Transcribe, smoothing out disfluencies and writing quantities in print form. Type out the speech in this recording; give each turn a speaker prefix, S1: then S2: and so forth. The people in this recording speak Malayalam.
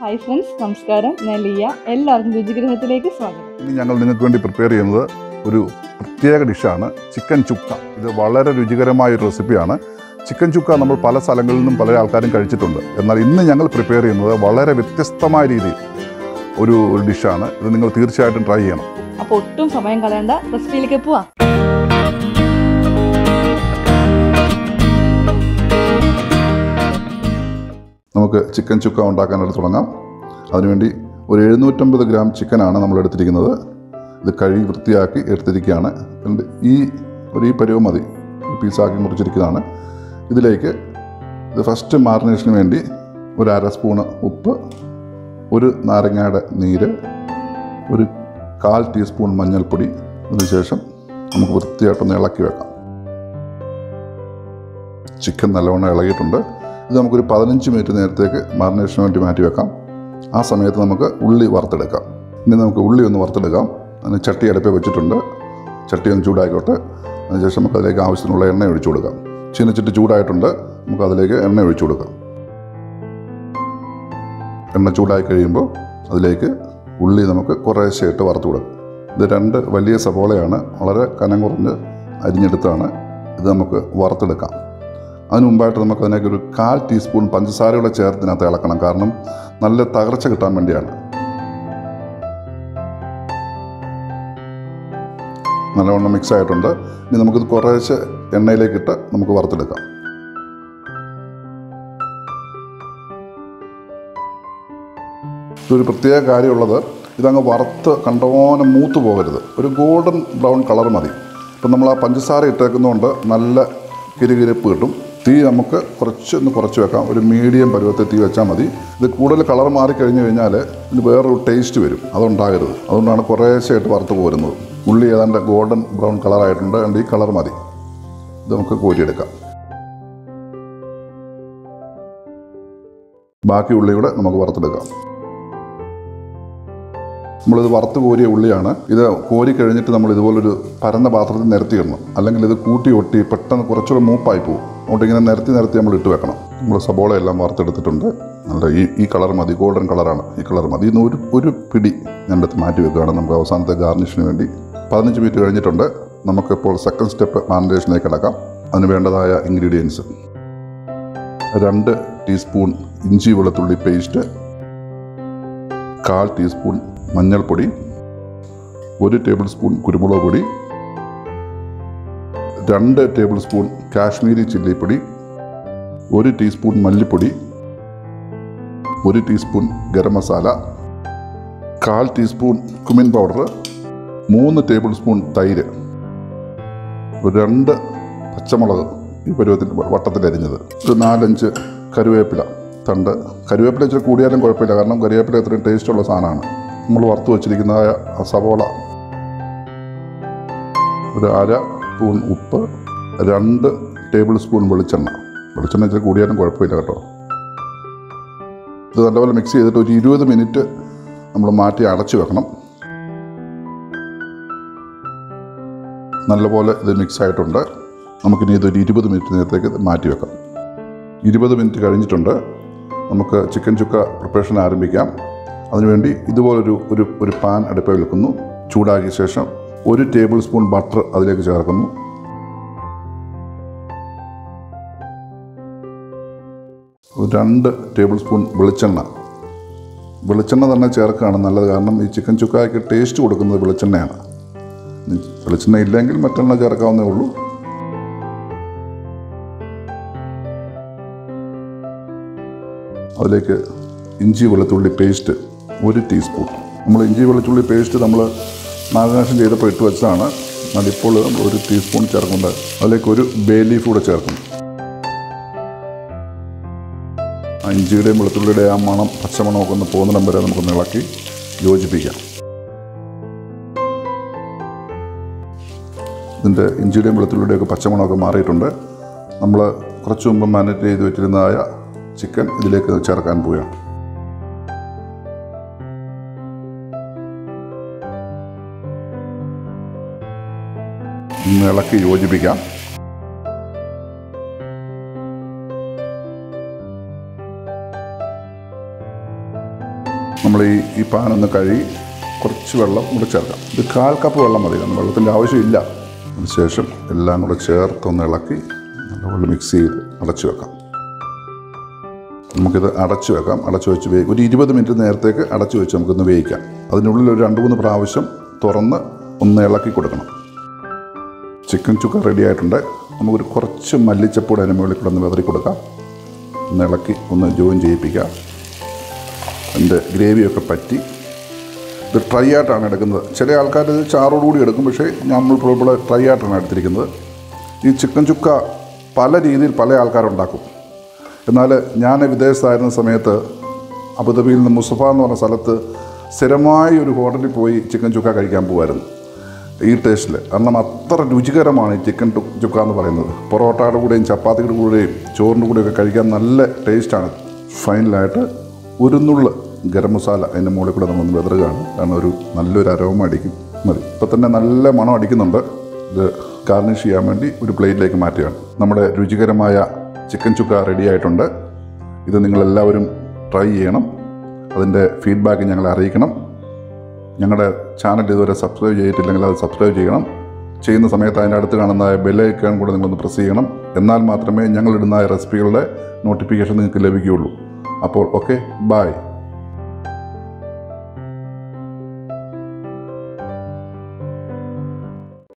S1: ഹായ് ഫ്രണ്ട്സ്, നമസ്കാരം. ഞാൻ ലിയ. എല്ലാവർക്കും രുചിഗൃഹത്തിലേക്ക് സ്വാഗതം.
S2: ഇനി ഞങ്ങൾ നിങ്ങൾക്ക് വേണ്ടി പ്രിപ്പയർ ചെയ്യുന്നത് ഒരു പ്രത്യേക ഡിഷാണ് ചിക്കൻ ചുക്ക. ഇത് വളരെ രുചികരമായ ഒരു റെസിപ്പിയാണ്. ചിക്കൻ ചുക്ക നമ്മൾ പല സ്ഥലങ്ങളിൽ നിന്നും പല ആൾക്കാരും കഴിച്ചിട്ടുണ്ട്. എന്നാൽ ഇന്ന് ഞങ്ങൾ പ്രിപ്പയർ ചെയ്യുന്നത് വളരെ വ്യത്യസ്തമായ രീതിയിൽ ഒരു ഡിഷാണ്. ഇത് നിങ്ങൾ തീർച്ചയായിട്ടും ട്രൈ ചെയ്യണം.
S1: അപ്പോൾ ഒട്ടും സമയം കളയേണ്ട, റെസിപ്പിയിലേക്ക് പോവാം.
S2: നമുക്ക് ചിക്കൻ ചുക്ക ഉണ്ടാക്കാനായിട്ട് തുടങ്ങാം. അതിനുവേണ്ടി ഒരു 750 ഗ്രാം ചിക്കനാണ് നമ്മൾ എടുത്തിരിക്കുന്നത്. ഇത് കഴുകി വൃത്തിയാക്കി എടുത്തിരിക്കുകയാണ്. ഈ പരുവം മതി, പീസാക്കി മുറിച്ചിരിക്കുന്നതാണ്. ഇതിലേക്ക് ഇത് ഫസ്റ്റ് മാറിനേഷന് വേണ്ടി ഒരു 1/2 സ്പൂണ് ഉപ്പ്, ഒരു നാരങ്ങയുടെ നീര്, ഒരു 1/4 ടീസ്പൂൺ മഞ്ഞൾപ്പൊടി. അതിനുശേഷം നമുക്ക് വൃത്തിയായിട്ടൊന്ന് ഇളക്കി വെക്കാം. ചിക്കൻ നല്ലവണ്ണം ഇളകിയിട്ടുണ്ട്. ഇത് നമുക്കൊരു 15 മിനിറ്റ് നേരത്തേക്ക് മാറിനേഷന് വേണ്ടി മാറ്റി വെക്കാം. ആ സമയത്ത് നമുക്ക് ഉള്ളി വറുത്തെടുക്കാം. ഇനി നമുക്ക് ഉള്ളി ഒന്ന് വറുത്തെടുക്കാം. അതിന് ചട്ടി അടുപ്പിൽ വെച്ചിട്ടുണ്ട്. ചട്ടി ഒന്ന് ചൂടായിക്കോട്ടെ. അതിനുശേഷം നമുക്ക് അതിലേക്ക് ആവശ്യത്തിനുള്ള എണ്ണ ഒഴിച്ചു കൊടുക്കാം. ചീനച്ചട്ടി ചൂടായിട്ടുണ്ട്. നമുക്ക് അതിലേക്ക് എണ്ണ ഒഴിച്ചു കൊടുക്കാം. എണ്ണ ചൂടായി കഴിയുമ്പോൾ അതിലേക്ക് ഉള്ളി നമുക്ക് കുറേശ്ശെയായിട്ട് വറുത്ത് കൊടുക്കാം. ഇത് 2 വലിയ സവോളയാണ്, വളരെ കനം കുറഞ്ഞ് അരിഞ്ഞെടുത്താണ്. ഇത് നമുക്ക് വറുത്തെടുക്കാം. അതിന് മുമ്പായിട്ട് നമുക്ക് അതിനേക്ക് ഒരു 1/4 ടീസ്പൂൺ പഞ്ചസാരയുടെ ചേർത്തിനകത്ത് ഇളക്കണം. കാരണം നല്ല തകർച്ച കിട്ടാൻ വേണ്ടിയാണ്. നല്ലവണ്ണം മിക്സ് ആയിട്ടുണ്ട്. ഇനി നമുക്കിത് കുറേശ്ശെ എണ്ണയിലേക്കിട്ട് നമുക്ക് വറുത്തെടുക്കാം. ഇതൊരു പ്രത്യേക കാര്യമുള്ളത്, ഇതങ്ങ് വറുത്ത് കണ്ടോനം മൂത്ത് പോകരുത്. ഒരു ഗോൾഡൻ ബ്രൗൺ കളർ മതി. ഇപ്പം നമ്മൾ ആ പഞ്ചസാര ഇട്ടേക്കുന്നതുകൊണ്ട് നല്ല കിരുകിരിപ്പ് കിട്ടും. തീ നമുക്ക് കുറച്ച് വെക്കാം. ഒരു മീഡിയം പരുവത്തിൽ തീ വെച്ചാൽ മതി. ഇത് കൂടുതൽ കളർ മാറിക്കഴിഞ്ഞ് കഴിഞ്ഞാൽ ഇതിന് വേറൊരു ടേസ്റ്റ് വരും. അതുണ്ടാകരുത്. അതുകൊണ്ടാണ് കുറേശ്ശെയായിട്ട് വറുത്ത് പോരുന്നത്. ഉള്ളി ഏതാണ്ട് ഗോൾഡൻ ബ്രൗൺ കളറായിട്ടുണ്ട്. അതുകൊണ്ട് ഈ കളർ മതി. ഇത് നമുക്ക് കോരിയെടുക്കാം. ബാക്കി ഉള്ളി കൂടെ നമുക്ക് വറുത്തെടുക്കാം. നമ്മളിത് വറുത്ത് കോരിയ ഉള്ളിയാണ്. ഇത് കോരി കഴിഞ്ഞിട്ട് നമ്മൾ ഇതുപോലൊരു പരന്ന പാത്രത്തിൽ നിരത്തിയിടണം. അല്ലെങ്കിൽ ഇത് കൂട്ടി ഒട്ടി പെട്ടെന്ന് കുറച്ചുകൂടെ മൂപ്പായി പോകും. അതുകൊണ്ട് ഇങ്ങനെ നിരത്തി നമ്മൾ ഇട്ട് വെക്കണം. നമ്മൾ സബോള എല്ലാം വറുത്തെടുത്തിട്ടുണ്ട്. നല്ല ഈ കളർ മതി, ഗോൾഡൻ കളറാണ്. ഈ കളർ മതി. ഇന്ന് ഒരു പിടി ഞാൻ എടുത്ത് മാറ്റി വെക്കുകയാണ്. നമുക്ക് അവസാനത്തെ ഗാർണിഷിന് വേണ്ടി. 15 മിനിറ്റ് കഴിഞ്ഞിട്ടുണ്ട്. നമുക്കിപ്പോൾ സെക്കൻഡ് സ്റ്റെപ്പ് മാരിനേഷനിലേക്ക് കിടക്കാം. അതിന് വേണ്ടതായ ഇൻഗ്രീഡിയൻസ്: 2 ടീസ്പൂൺ ഇഞ്ചി വെളുത്തുള്ളി പേസ്റ്റ്, 1/4 ടീസ്പൂൺ മഞ്ഞൾപ്പൊടി, 1 ടേബിൾ സ്പൂൺ കുരുമുളക് പൊടി, 2 ടേബിൾ സ്പൂൺ കാശ്മീരി ചില്ലിപ്പൊടി, 1 ടീസ്പൂൺ മല്ലിപ്പൊടി, 1 teaspoon garam masala, 1/4 teaspoon cumin powder, 3 table spoon തൈര്, 2 പച്ചമുളക് ഈ പരുവത്തിൽ വട്ടത്തിലരിഞ്ഞത്, ഒരു 4-5 കറിവേപ്പില തണ്ട്. കറിവേപ്പില ഇച്ചിരി കൂടിയാലും കുഴപ്പമില്ല, കാരണം കറിവേപ്പില ഇത്രയും ടേസ്റ്റുള്ള സാധനമാണ്. നമ്മൾ വറുത്ത് വച്ചിരിക്കുന്നതായ സവോള, ഒരു 1/2 സ്പൂൺ ഉപ്പ്, 2 ടേബിൾ സ്പൂൺ വെളിച്ചെണ്ണ. വെളിച്ചെണ്ണ ഇച്ചിരി കൂടിയാലും കുഴപ്പമില്ല കേട്ടോ. ഇത് നല്ലപോലെ മിക്സ് ചെയ്തിട്ട് ഒരു 20 മിനിറ്റ് നമ്മൾ മാറ്റി അടച്ചു വെക്കണം. നല്ലപോലെ ഇത് മിക്സ് ആയിട്ടുണ്ട്. നമുക്കിനി ഇതൊരു 20 മിനിറ്റ് നേരത്തേക്ക് മാറ്റി വെക്കാം. 20 മിനിറ്റ് കഴിഞ്ഞിട്ടുണ്ട്. നമുക്ക് ചിക്കൻ ചുക്ക പ്രിപ്പറേഷൻ ആരംഭിക്കാം. അതിനുവേണ്ടി ഇതുപോലൊരു പാൻ അടുപ്പിൽ വെക്കുന്നു. ചൂടാക്കിയ ശേഷം 1 ടേബിൾ സ്പൂൺ ബട്ടർ അതിലേക്ക് ചേർക്കുന്നു. ഒരു 2 ടേബിൾ സ്പൂൺ വെളിച്ചെണ്ണ തന്നെ ചേർക്കുകയാണ് നല്ലത്. കാരണം ഈ ചിക്കൻ ചുക്കായ്ക്ക് ടേസ്റ്റ് കൊടുക്കുന്നത് വെളിച്ചെണ്ണയാണ്. വെളിച്ചെണ്ണ ഇല്ലെങ്കിൽ മറ്റെണ്ണ ചേർക്കാവുന്നേ ഉള്ളൂ. അതിലേക്ക് ഇഞ്ചി വെളുത്തുള്ളി പേസ്റ്റ് 1 ടീസ്പൂൺ. നമ്മൾ ഇഞ്ചി വെളുത്തുള്ളി പേസ്റ്റ് നമ്മൾ മാരിനേഷൻ ചെയ്തപ്പോൾ ഇട്ട് വെച്ചതാണ്. എന്നാൽ ഇപ്പോൾ നമ്മൾ 1 ടീസ്പൂൺ ചേർക്കുന്നുണ്ട്. അതിലേക്ക് ഒരു ബേ ലീഫ് കൂടെ ചേർക്കും. ആ ഇഞ്ചിയുടെയും വെളുത്തുള്ളിയുടെയും ആ മണം, പച്ചമണമൊക്കെ ഒന്ന് പോകുന്നിടം വരെ നമുക്കൊന്ന് ഇളക്കി യോജിപ്പിക്കാം. ഇതിൻ്റെ ഇഞ്ചിയുടെയും വെളുത്തുള്ളിയുടെയൊക്കെ പച്ചമണമൊക്കെ മാറിയിട്ടുണ്ട്. നമ്മൾ കുറച്ച് മുമ്പ് മാരിനേറ്റ് ചെയ്ത് വെച്ചിരുന്നതായ ചിക്കൻ ഇതിലേക്ക് ചേർക്കാൻ പോവുകയാണ്. ഇളക്കി യോജിപ്പിക്കാം. നമ്മൾ ഈ പാനൊന്ന് കഴുകി കുറച്ച് വെള്ളം കൂടെ ചേർക്കാം. ഇത് 1/4 കപ്പ് വെള്ളം മതി, കാരണം വെള്ളത്തിൻ്റെ ആവശ്യമില്ല. അതിനുശേഷം എല്ലാം കൂടെ ചേർത്തൊന്ന് ഇളക്കി നല്ലപോലെ മിക്സ് ചെയ്ത് അടച്ചു വെക്കാം. നമുക്കിത് അടച്ചു വെക്കാം. അടച്ചു വെച്ച് ഒരു 20 മിനിറ്റ് നേരത്തേക്ക് അടച്ചു വെച്ച് നമുക്കൊന്ന് വേവിക്കാം. അതിനുള്ളിൽ ഒരു 2-3 പ്രാവശ്യം തുറന്ന് ഒന്ന് ഇളക്കി കൊടുക്കണം. ചിക്കൻ ചുക്ക റെഡി ആയിട്ടുണ്ട്. നമുക്കൊരു കുറച്ച് മല്ലിച്ചപ്പൂടെ അതിന് മുകളിൽ കൂടെ ഒന്ന് വിതറി കൊടുക്കാം. ഒന്ന് ഇളക്കി ഒന്ന് ജോയിൻ ചെയ്യിപ്പിക്കാം. അതിൻ്റെ ഗ്രേവിയൊക്കെ പറ്റി ഇത് ട്രൈ ആയിട്ടാണ് എടുക്കുന്നത്. ചില ആൾക്കാർ ഇത് ചാറോടുകൂടി എടുക്കും, പക്ഷേ നമ്മൾ ഇപ്പോൾ ട്രൈ ആയിട്ടാണ് എടുത്തിരിക്കുന്നത്. ഈ ചിക്കൻ ചുക്ക പല രീതിയിൽ പല ആൾക്കാരുണ്ടാക്കും. എന്നാൽ ഞാൻ വിദേശത്തായിരുന്ന സമയത്ത് അബുദാബിയിൽ നിന്ന് മുസഫ എന്ന് പറഞ്ഞ സ്ഥലത്ത് സ്ഥിരമായി ഒരു ഹോട്ടലിൽ പോയി ചിക്കൻ ചുക്ക കഴിക്കാൻ പോകുമായിരുന്നു. ഈ ടേസ്റ്റിൽ, കാരണം അത്ര രുചികരമാണ് ഈ ചിക്കൻ ചുക്ക എന്ന് പറയുന്നത്. പൊറോട്ടയുടെ കൂടെയും ചപ്പാത്തിയുടെ കൂടെയും ചോറിൻ്റെ കൂടെയൊക്കെ കഴിക്കാൻ നല്ല ടേസ്റ്റാണ്. ഫൈനലായിട്ട് ഒരു നുള്ള് ഗരം മസാല അതിൻ്റെ മുകളിൽ കൂടെ നമ്മളൊന്ന് വെതറുകയാണ്. കാരണം ഒരു നല്ലൊരു അരോമ അടിക്കും മതി. ഇപ്പോൾ തന്നെ നല്ല മണം അടിക്കുന്നുണ്ട്. ഇത് ഗാർണിഷ് ചെയ്യാൻ വേണ്ടി ഒരു പ്ലേറ്റിലേക്ക് മാറ്റുകയാണ്. നമ്മുടെ രുചികരമായ ചിക്കൻ ചുക്ക റെഡി ആയിട്ടുണ്ട്. ഇത് നിങ്ങളെല്ലാവരും ട്രൈ ചെയ്യണം. അതിൻ്റെ ഫീഡ്ബാക്ക് ഞങ്ങളെ അറിയിക്കണം. ഞങ്ങളുടെ ചാനൽ ഇതുവരെ സബ്സ്ക്രൈബ് ചെയ്തിട്ടില്ലെങ്കിൽ അത് സബ്സ്ക്രൈബ് ചെയ്യണം. ചെയ്യുന്ന സമയത്ത് അതിൻ്റെ അടുത്ത് കാണുന്ന ബെല്ലൈക്കൺ കൂടെ നിങ്ങളൊന്ന് പ്രസ് ചെയ്യണം. എന്നാൽ മാത്രമേ ഞങ്ങളിടുന്ന റെസിപ്പികളുടെ നോട്ടിഫിക്കേഷൻ നിങ്ങൾക്ക് ലഭിക്കുകയുള്ളൂ. അപ്പോൾ ഓക്കെ, ബൈ.